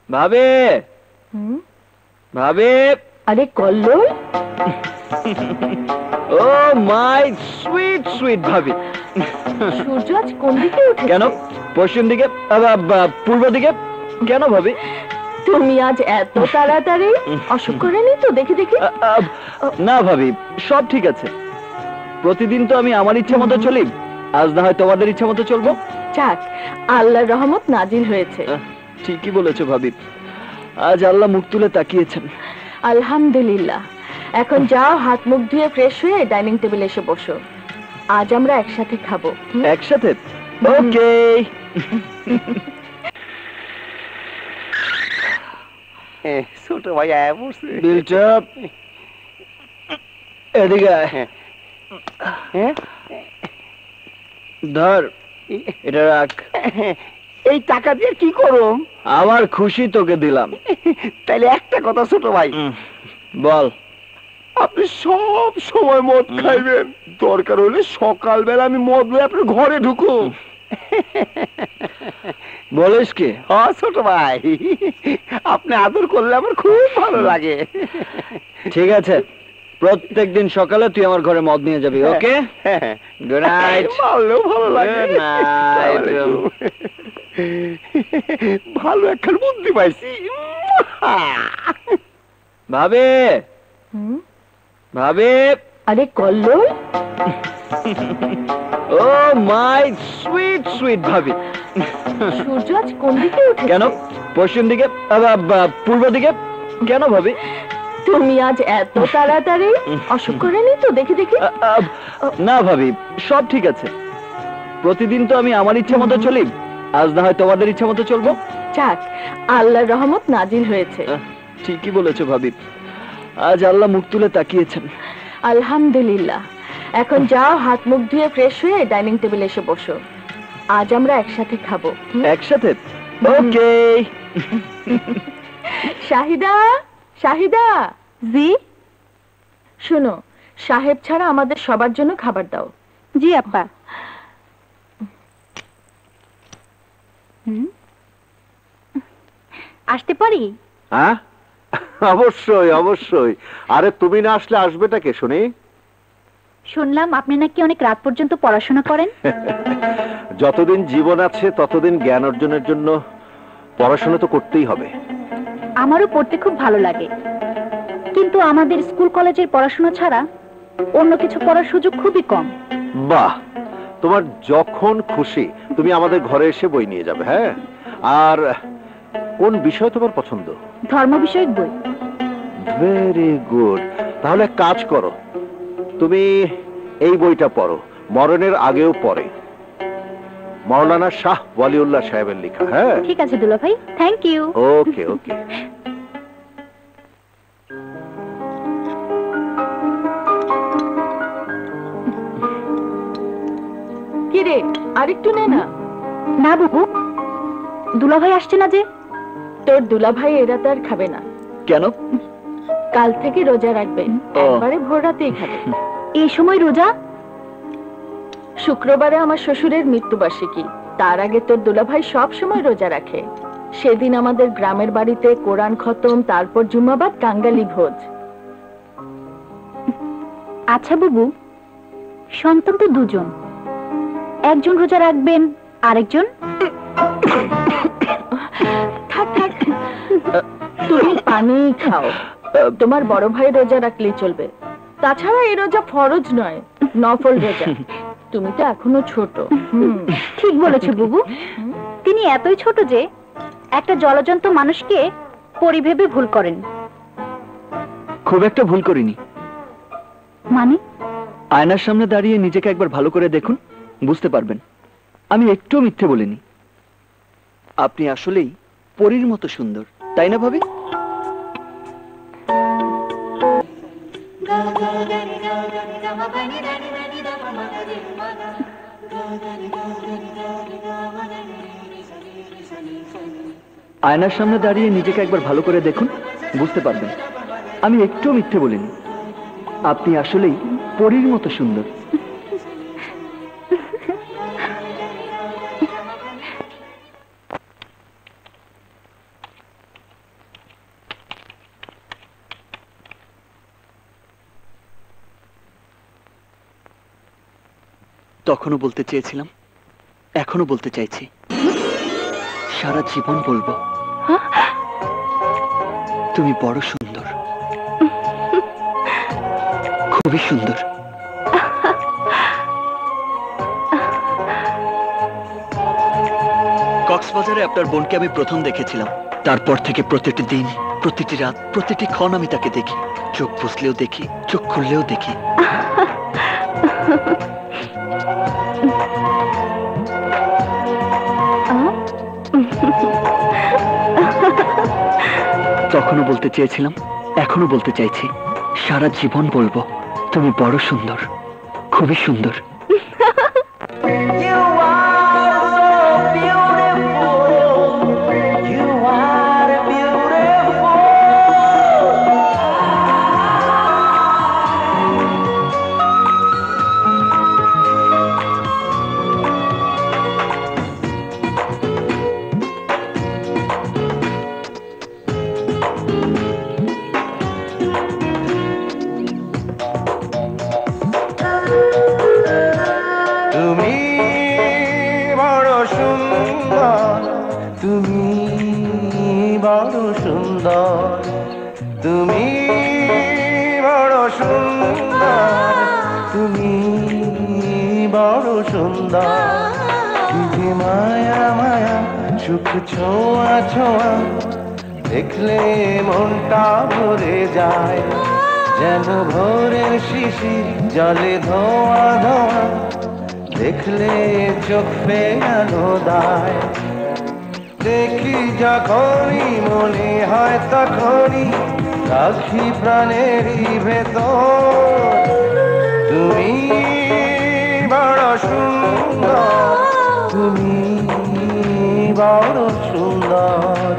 ভাবে ভাবে আরে কল্লোল ও মাই সুইট সুইট ভাবি। সূর্য আজ কোন দিকে উঠেছে? কেন পশ্চিম দিকে? পূর্ব দিকে কেন ভাবি? তুমি আজ এত তাড়াতাড়ি? অসুখ করেনি তো? দেখি দেখি। না ভাবি, সব ঠিক আছে। প্রতিদিন তো আমি আমার ইচ্ছা মতো চলি, আজ না হয় তোমাদের ইচ্ছা মতো চলবো। যাক, আল্লাহর রহমত নাজিল হয়েছে। ঠিকই বলেছো ভাবি, আজ আল্লাহ মুখ তুলে তাকিয়েছেন। আলহামদুলিল্লাহ। এখন যাও, হাত মুখ ধুয়ে ফ্রেশ হয়ে ডাইনিং টেবিলে এসে বসো। আজ আমরা একসাথে খাবো। একসাথে? ওকে। ছোট ভাই আয়া পড়ছে। বিলচাপ এদিকে আয়। ধর, এটা রাখ। এই টাকা দিয়ে কি করো? আমার খুশি তোকে দিলাম। তাইলে একটা কথা ছোট ভাই, বল। আপনি সব সময় মদ খাইবেন, দরকার হলে সকালবেলা আমি মদ লয়ে আপনার ঘরে ঢুকো। বলিস কি? হ্যাঁ ছোট ভাই, আপনি আদর করলে আমার খুব ভালো লাগে। ঠিক আছে, প্রত্যেক দিন সকালে তুই আমার ঘরে মদ নিয়ে যাবি। ওকে, গুড নাইট। ভালো ভালো লাগে। Good night. ভালো একটা বুদ্ধি পাইছি। ভাবে ভাবে আরে কল্লোল ও মাই সুইট সুইট ভাবি। সূর্য আজ কোন দিকে উঠেছে? কেন পশ্চিম দিকে? পূর্ব দিকে কেন ভাবি? তুমি আজ এত তাড়াতাড়ি? অসুখ করেনি তো? দেখি দেখি। না ভাবি, সব ঠিক আছে। প্রতিদিন তো আমি আমার ইচ্ছা মতো চলি, আজ না হয় তোমাদের ইচ্ছা মতো চলবো। যাক, আল্লাহর রহমত নাজিল হয়েছে। ঠিকই বলেছো ভাবি, আজ আল্লাহ মুখ তুলে তাকিয়েছেন। আলহামদুলিল্লাহ। এখন যাও, হাত মুখ ধুয়ে ফ্রেশ হয়ে ডাইনিং টেবিলে এসে বসো। আজ আমরা একসাথে খাবো। একসাথে? ওকে। শাহিদা, শাহিদা। জি। শোনো, সাহেব ছাড়া আমাদের সবার জন্য খাবার দাও। জি আব্বা। আসতে পারি? হ্যাঁ, অবশ্যই অবশ্যই। আরে তুমি না আসলে আসবেটা কে শুনি? শুনলাম আপনি নাকি অনেক রাত পর্যন্ত পড়াশোনা করেন। যতদিন জীবন আছে ততদিন জ্ঞান অর্জনের জন্য পড়াশোনা তো করতেই হবে। আমারও পড়তে খুব ভালো লাগে, কিন্তু আমাদের স্কুল কলেজের পড়াশোনা ছাড়া অন্য কিছু পড়ার সুযোগ খুবই কম। বাহ, তোমার যখন খুশি তুমি আমাদের ঘরে এসে বই নিয়ে যাবে। হ্যাঁ, আর কোন বিষয় তোমার পছন্দ? ধর্ম বিষয়ক বই। Very good. তাহলে এক কাজ করো, তুমি এই বইটা পড়ো, মরণের আগেও পড়ে, মাওলানা শাহ ওয়ালিউল্লাহ সাহেবের লেখা। হ্যাঁ ঠিক আছে দুলা ভাই, থ্যাংক ইউ। ওকে ওকে। কি রে, আরেকটু নে না। না বাবু, দুলা ভাই আসছে না যে? তোর দুলা ভাই এরা তো আর খাবে না। কেন? কাল থেকে রোজা রাখবে, একবারে ভোর রাতেই খাবে। এই সময় রোজা? শুক্রবারে আমার শ্বশুরের মৃত্যুবার্ষিকী, তার আগে তোর দুলা ভাই সব সময় রোজা রাখে। সেদিন আমাদের গ্রামের বাড়িতে কোরআন খতম, তারপর জুম্মাবাদ, কাঙ্গালি ভোজ। আচ্ছা বাবু, সন্তান তো দুজন, একজন রোজা রাখবেন, আরেকজন? থাক থাক, তুমি পানি খাও। তোমার বড় ভাই রোজা রাখলেই চলবে। তাছাড়া এই রোজা ফরজ নয়, নফল রোজা। তুমি তো এখনো ছোট। ঠিক বলেছো বুবু। তিনি এতই ছোট যে একটা জলজন্ত মানুষকে পরি ভেবে ভুল করেন। খুব একটা ভুল করিনি। মানে? আয়নার সামনে দাঁড়িয়ে নিজেকে একবার ভালো করে দেখুন, বুঝতে পারবেন আমি একটু মিথ্যে বলিনি। আপনি আসলেই পরীর মতো সুন্দর, তাই না ভাবি? আয়নার সামনে দাঁড়িয়ে নিজেকে একবার ভালো করে দেখুন, বুঝতে পারবেন আমি একটু মিথ্যে বলিনি। আপনি আসলেই পরীর মতো সুন্দর। তখনও বলতে চেয়েছিলাম, এখনো বলতে চাইছি, সারা জীবন বলবো, তুমি বড় সুন্দর, খুবই সুন্দর। কক্সবাজারে আপনার বোনকে আমি প্রথম দেখেছিলাম, তারপর থেকে প্রতিটি দিন, প্রতিটি রাত, প্রতিটি ক্ষণ আমি তাকে দেখি। চোখ বুঝলেও দেখি, চোখ খুললেও দেখি। তখনও বলতে চেয়েছিলাম, এখনো বলতে চাইছি, সারা জীবন বলবো, তুমি বড় সুন্দর, খুবই সুন্দর। ছোঁয়া ছোঁয়া দেখলে মনটা ভরে যায়, যেন ভোরের শিশির জলে ধোয়া ধোয়া, দেখলে চোখ ফেরানো দায়। দেখি যখনই মনে হয় তখনই রাখি প্রাণেরই ভেতর, তুমি বড় সুন্দর, তুমি বড় সুন্দর।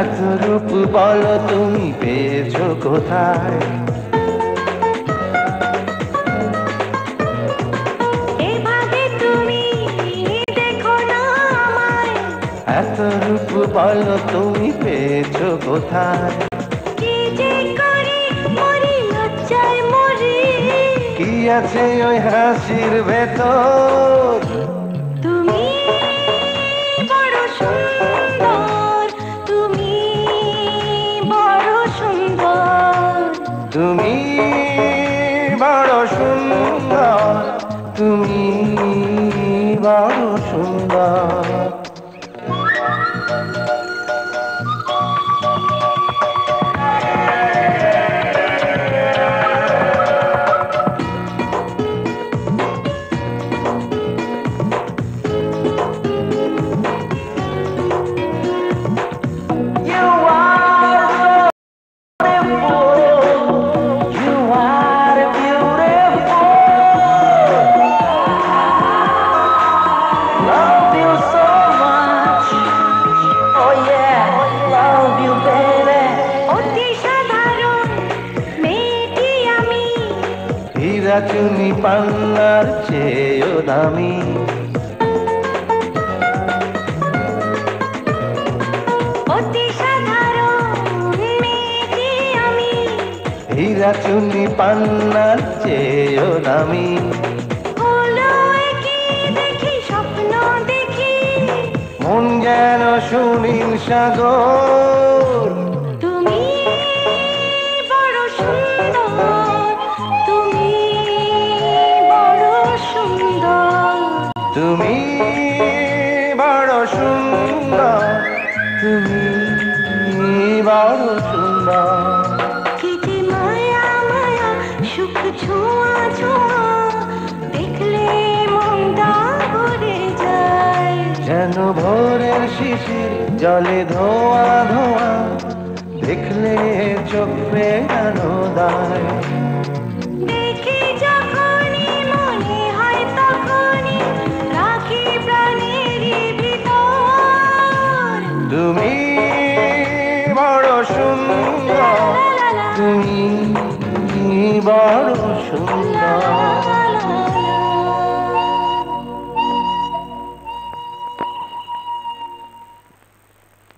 এত রূপ বলো তুমি পেয়েছো কোথায়, এভাবে তুমি দেখো না আমায়। এত রূপ বলো তুমি পেয়েছো কোথায়, কি যে করি মরি লজ্জায় মরি, কি আছে ওই হাসির ভেতর, তুমি বড় সুন্দর, তুমি বড় সুন্দর, তুমি বড় সুন্দর, তুমি বড় সুন্দর। চুনি পান্নার চেয়েও দামি, অতি সাধারণ মেয়েটি আমি, হীরা চুনি পান্নার চেয়েও দামি, হলো কি দেখি স্বপ্ন দেখি, মন যেন সুনীল সাগর, তুমি বড় সুন্দর, তুমি বড় সুন্দর, তুমি বড় সুন্দর, তুমি বড় সুন্দর। কি যে মায়া মায়া সুখ ছোঁয়া ছোঁয়া, দেখলে মনটা ভরে যায়, যেন ভোরের শিশির জলে ধোয়া ধোয়া, দেখলে চোখ ফেরানো দায়। দেখি যখনই মনে হয় তখন বড় সুন্দর, তুমি বড় সুন্দর।